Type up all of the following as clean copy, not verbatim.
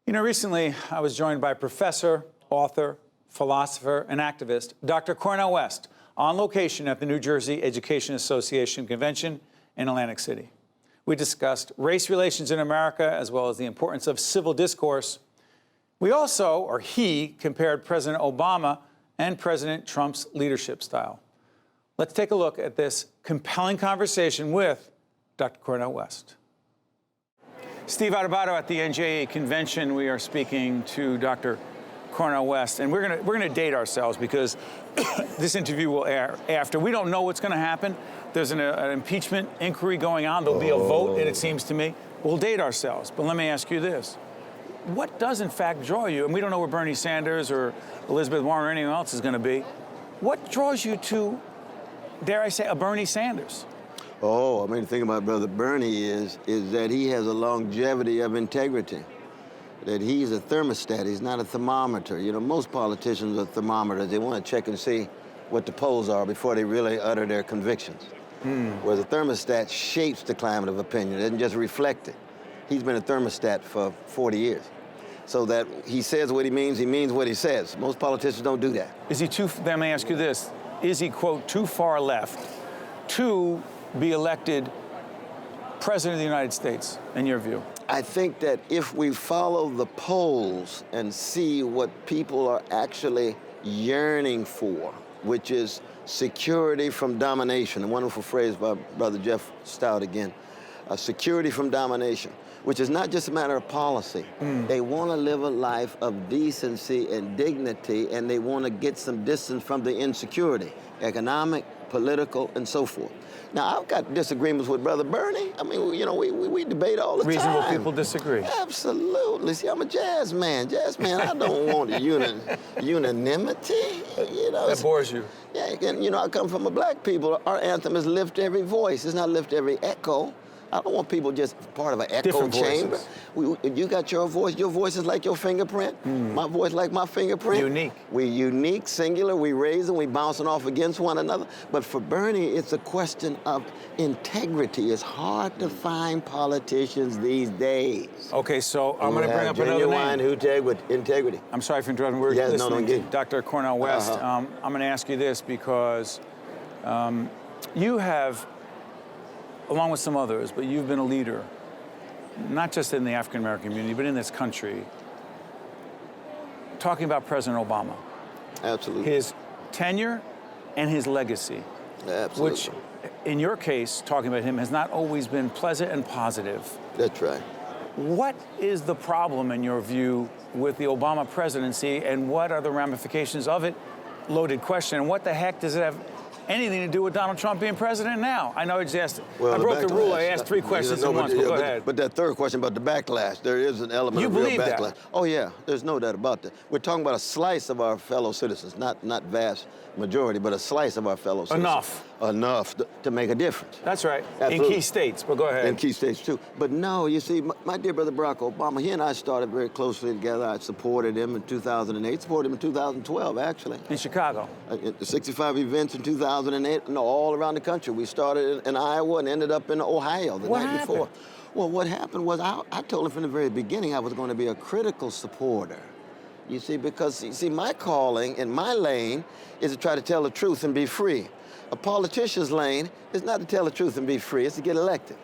You know, recently I was joined by professor, author, philosopher, and activist, Dr. Cornel West, on location at the New Jersey Education Association Convention in Atlantic City. We discussed race relations in America, as well as the importance of civil discourse. We also, or he, compared President Obama and President Trump's leadership style. Let's take a look at this compelling conversation with Dr. Cornel West. Steve Adubato at the NJEA Convention. We are speaking to Dr. Cornel West, and we're gonna date ourselves because this interview will air after. We don't know what's gonna happen. There's an impeachment inquiry going on. There'll be a vote, and it seems to me. We'll date ourselves, but let me ask you this. What does, in fact, draw you? And we don't know where Bernie Sanders or Elizabeth Warren or anyone else is gonna be. What draws you to, dare I say, a Bernie Sanders? Oh, I mean, the thing about Brother Bernie is that he has a longevity of integrity, that he's a thermostat, he's not a thermometer. You know, most politicians are thermometers. They want to check and see what the polls are before they really utter their convictions. Whereas a thermostat shapes the climate of opinion, it doesn't just reflect it. He's been a thermostat for 40 years. So that he says what he means what he says. Most politicians don't do that. Is he too, let me ask you this, is he, quote, too far left to be elected President of the United States, in your view? I think that if we follow the polls and see what people are actually yearning for, which is security from domination, a wonderful phrase by Brother Jeff Stout again, security from domination, which is not just a matter of policy. They want to live a life of decency and dignity, and they want to get some distance from the insecurity, economic, political, and so forth. Now, I've got disagreements with Brother Bernie. I mean, you know, we debate all the time. Reasonable people disagree. Absolutely. See, I'm a jazz man. Jazz man, I don't want unanimity. You know, That bores you. Yeah, and you know, I come from a black people. Our anthem is lift every voice. It's not lift every echo. I don't want people just part of an echo Different chamber. voices. You got your voice. Your voice is like your fingerprint. My voice like my fingerprint. Unique. We unique, singular. We raising, we bouncing off against one another. But for Bernie, it's a question of integrity. It's hard to find politicians these days. Okay, so I'm going to bring up another name. Genuine integrity. I'm sorry for interrupting. We're Yes, no, listening don't to get- Dr. Cornel West. I'm going to ask you this because you have, along with some others, but you've been a leader, not just in the African-American community, but in this country, talking about President Obama. Absolutely. His tenure and his legacy, Absolutely. which, in your case, talking about him, has not always been pleasant and positive. That's right. What is the problem, in your view, with the Obama presidency, and what are the ramifications of it? Loaded question. And what the heck does it have anything to do with Donald Trump being president now? I know I just asked, Well, I broke the rule, I asked three questions at once, but go ahead. But that third question about the backlash, there is an element You of real believe that? backlash. Oh yeah, there's no doubt about that. We're talking about a slice of our fellow citizens, not vast majority, but a slice of our fellow citizens. Enough to make a difference. That's right, Absolutely. in key states, but go ahead. In key states too. But no, you see, my dear brother Barack Obama, he and I started very closely together. I supported him in 2008, supported him in 2012, actually. In Chicago. 65 events in 2008, no, all around the country. We started in Iowa and ended up in Ohio the night before. Well, what happened was I told him from the very beginning I was going to be a critical supporter. You see, because, you see, my calling in my lane is to try to tell the truth and be free. A politician's lane is not to tell the truth and be free, it's to get elected.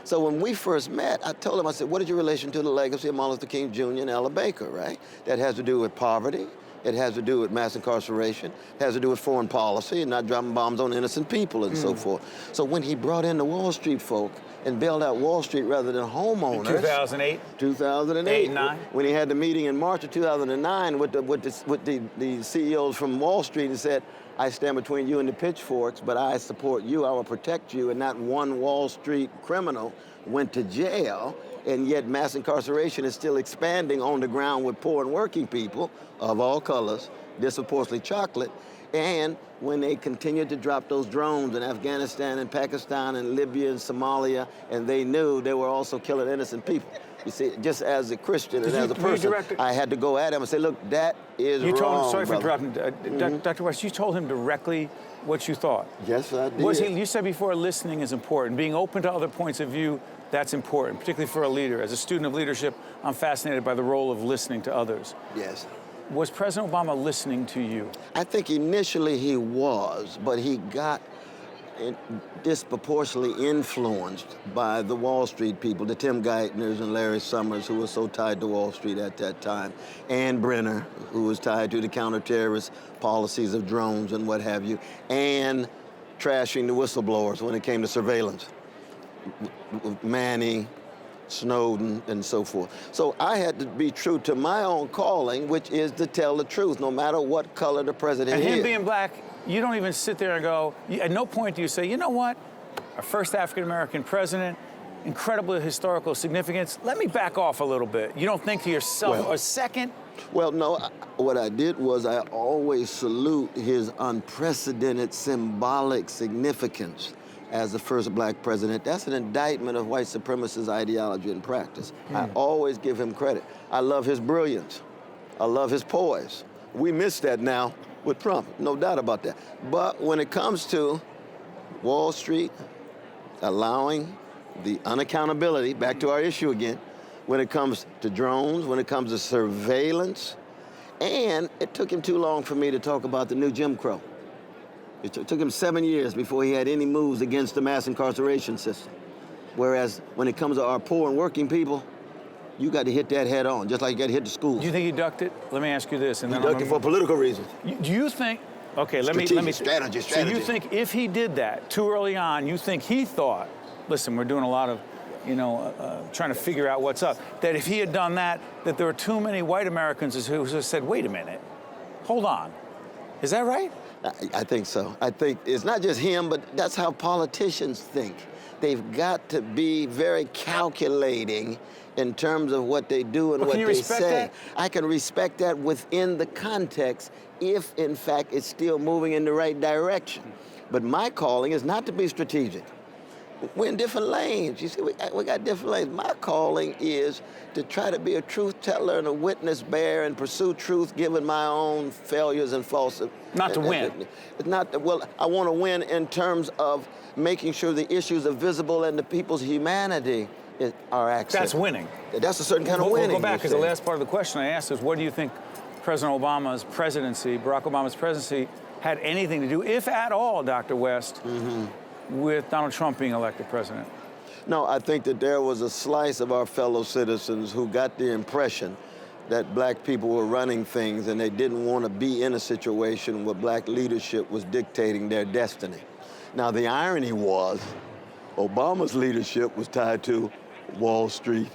So when we first met, I told him, I said, what is your relation to the legacy of Martin Luther King Jr. and Ella Baker, right? That has to do with poverty. It has to do with mass incarceration. It has to do with foreign policy and not dropping bombs on innocent people and so forth. So when he brought in the Wall Street folk and bailed out Wall Street rather than homeowners. 2008? 2008. 8 and 9? When he had the meeting in March of 2009 with the CEOs from Wall Street and said, I stand between you and the pitchforks, but I support you, I will protect you, and not one Wall Street criminal went to jail, and yet mass incarceration is still expanding on the ground with poor and working people of all colors, disproportionately chocolate, And when they continued to drop those drones in Afghanistan and Pakistan and Libya and Somalia, and they knew they were also killing innocent people. You see, just as a Christian and as a person, I had to go at him and say, look, that is wrong, You told him, sorry for brother. interrupting, Dr. West, you told him directly what you thought. Yes, I did. You said before listening is important. Being open to other points of view, that's important, particularly for a leader. As a student of leadership, I'm fascinated by the role of listening to others. Yes. Was President Obama listening to you? I think initially he was, but he got disproportionately influenced by the Wall Street people, the Tim Geithners and Larry Summers, who were so tied to Wall Street at that time, and Brenner, who was tied to the counterterrorist policies of drones and what have you, and trashing the whistleblowers when it came to surveillance, Manning, Snowden, and so forth. So I had to be true to my own calling, which is to tell the truth, no matter what color the president is. And him being black, you don't even sit there and go, at no point do you say, you know what, our first African-American president, incredible historical significance, let me back off a little bit. You don't think to yourself, a second? Well, no, what I did was I always salute his unprecedented symbolic significance as the first black president. That's an indictment of white supremacist ideology and practice. I always give him credit. I love his brilliance. I love his poise. We miss that now with Trump, no doubt about that. But when it comes to Wall Street allowing the unaccountability, back to our issue again, when it comes to drones, when it comes to surveillance, and it took him too long for me to talk about the new Jim Crow. It took him 7 years before he had any moves against the mass incarceration system. Whereas when it comes to our poor and working people, you got to hit that head on, just like you got to hit the schools. Do you think he ducked it? Let me ask you this. And he ducked it for political reasons. Do you think, okay, let me. Strategy. So you think if he did that too early on, you think he thought, listen, we're doing a lot of, trying to figure out what's up, that if he had done that, that there were too many white Americans who said, wait a minute, hold on. Is that right? I think so. I think it's not just him, but that's how politicians think. They've got to be very calculating in terms of what they do and what they say. That? I can respect that within the context if, in fact, it's still moving in the right direction. But my calling is not to be strategic. We're in different lanes. You see, we got different lanes. My calling is to try to be a truth teller and a witness bearer and pursue truth given my own failures and faults. Not to win. It's not, well, I want to win in terms of making sure the issues are visible and the people's humanity are accessed. That's winning. That's a certain kind of winning. We'll go back, because the last part of the question I asked is, what do you think President Obama's presidency, Barack Obama's presidency, had anything to do, if at all, Dr. West, with Donald Trump being elected president? No, I think that there was a slice of our fellow citizens who got the impression that black people were running things and they didn't want to be in a situation where black leadership was dictating their destiny. Now, the irony was Obama's leadership was tied to Wall Street,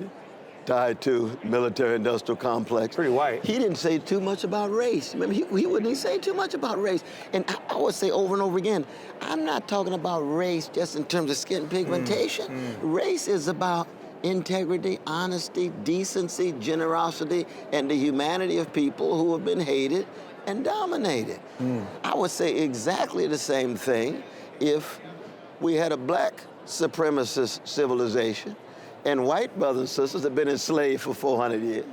tied to military-industrial complex. Pretty white. He didn't say too much about race. Remember, he wouldn't say too much about race. And I would say over and over again, I'm not talking about race just in terms of skin pigmentation. Race is about integrity, honesty, decency, generosity, and the humanity of people who have been hated and dominated. I would say exactly the same thing if we had a black supremacist civilization and white brothers and sisters have been enslaved for 400 years,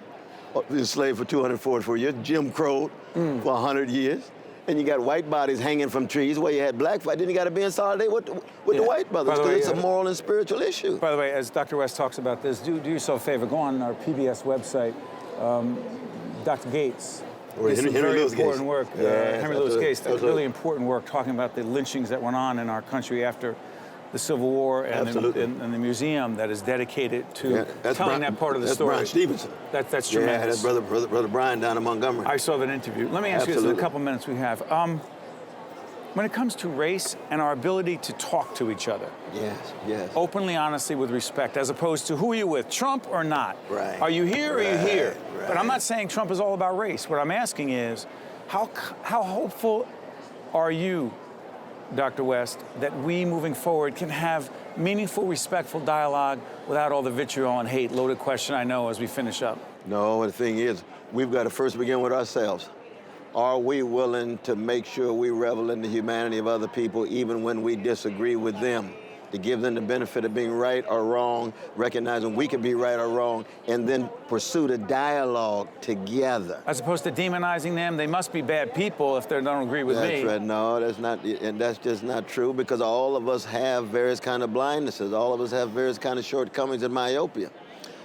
or enslaved for 244 years, Jim Crow for 100 years, and you got white bodies hanging from trees where you had black fight, then you got to be in solidarity with the white brothers, because it's a moral and spiritual issue. By the way, as Dr. West talks about this, do yourself a favor, go on our PBS website. Dr. Gates, Henry very Louis important Gates. work. Henry Louis Gates, really important work talking about the lynchings that went on in our country after the Civil War, and the museum that is dedicated to telling that part of the story. Brian Stevenson. That's tremendous. Yeah, that's brother Brian down in Montgomery. I saw that interview. Let me ask you this in the couple minutes we have. When it comes to race and our ability to talk to each other, yes, openly, honestly, with respect, as opposed to who are you with, Trump or not? Right. Are you here or are you here? Right. But I'm not saying Trump is all about race. What I'm asking is, how hopeful are you, Dr. West, that we moving forward can have meaningful, respectful dialogue without all the vitriol and hate? Loaded question, I know, as we finish up. No, the thing is, we've got to first begin with ourselves. Are we willing to make sure we revel in the humanity of other people even when we disagree with them? To give them the benefit of being right or wrong, recognizing we can be right or wrong, and then pursue the dialogue together. As opposed to demonizing them, they must be bad people if they don't agree with me. That's right. No, that's not, and that's just not true, because all of us have various kind of blindnesses. All of us have various kind of shortcomings and myopia.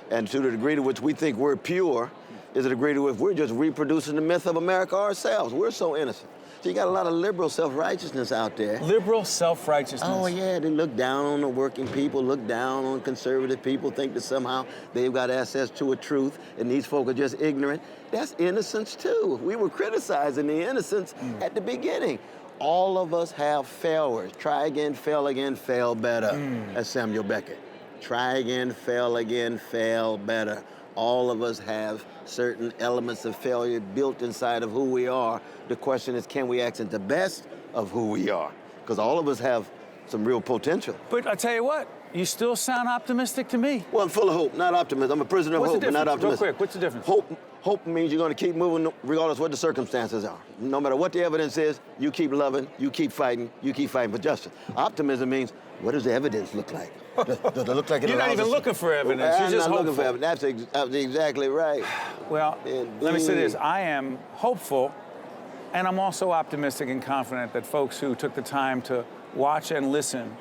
And to the degree to which we think we're pure is a degree to which we're just reproducing the myth of America ourselves. We're so innocent. So you got a lot of liberal self-righteousness out there. Liberal self-righteousness. Oh, yeah, they look down on the working people, look down on conservative people, think that somehow they've got access to a truth, and these folk are just ignorant. That's innocence, too. We were criticizing the innocence at the beginning. All of us have failures. Try again, fail better. That's Samuel Beckett. Try again, fail better. All of us have certain elements of failure built inside of who we are. The question is, can we accent the best of who we are? Because all of us have some real potential. But I tell you what, you still sound optimistic to me. Well, I'm full of hope, not optimism. I'm a prisoner of hope, but not optimism. Real quick, what's the difference? Hope means you're going to keep moving regardless of what the circumstances are. No matter what the evidence is, you keep loving, you keep fighting for justice. Optimism means, what does the evidence look like? Does it look like it You're not even looking for evidence. You're just hopeful. Looking for evidence. That's exactly right. Well, let me say this. I am hopeful, and I'm also optimistic and confident that folks who took the time to watch and listen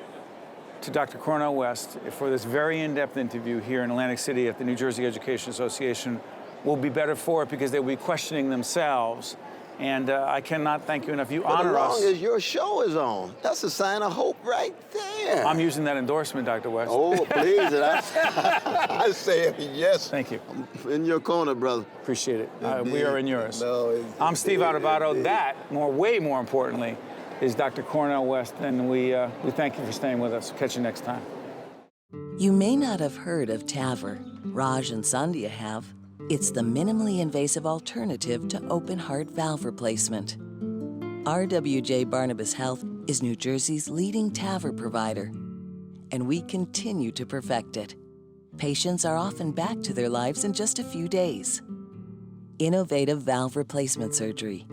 to Dr. Cornel West for this very in-depth interview here in Atlantic City at the New Jersey Education Association will be better for it, because they'll be questioning themselves. And I cannot thank you enough. You honor us. As long as your show is on, that's a sign of hope right there. I'm using that endorsement, Dr. West. Oh, please. I say yes. Thank you. I'm in your corner, brother. Appreciate it. We are in yours. No, I'm Steve Adubato. That, way more importantly, is Dr. Cornel West. And we thank you for staying with us. Catch you next time. You may not have heard of TAVR. Raj and Sandhya have. It's the minimally invasive alternative to open heart valve replacement. RWJ Barnabas Health is New Jersey's leading TAVR provider, and we continue to perfect it. Patients are often back to their lives in just a few days. Innovative valve replacement surgery,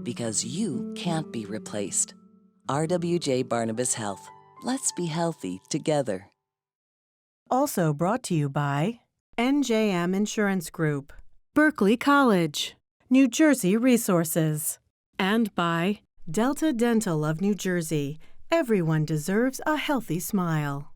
because you can't be replaced. RWJ Barnabas Health. Let's be healthy together. Also brought to you by NJM Insurance Group, Berkeley College, New Jersey Resources, and by Delta Dental of New Jersey. Everyone deserves a healthy smile.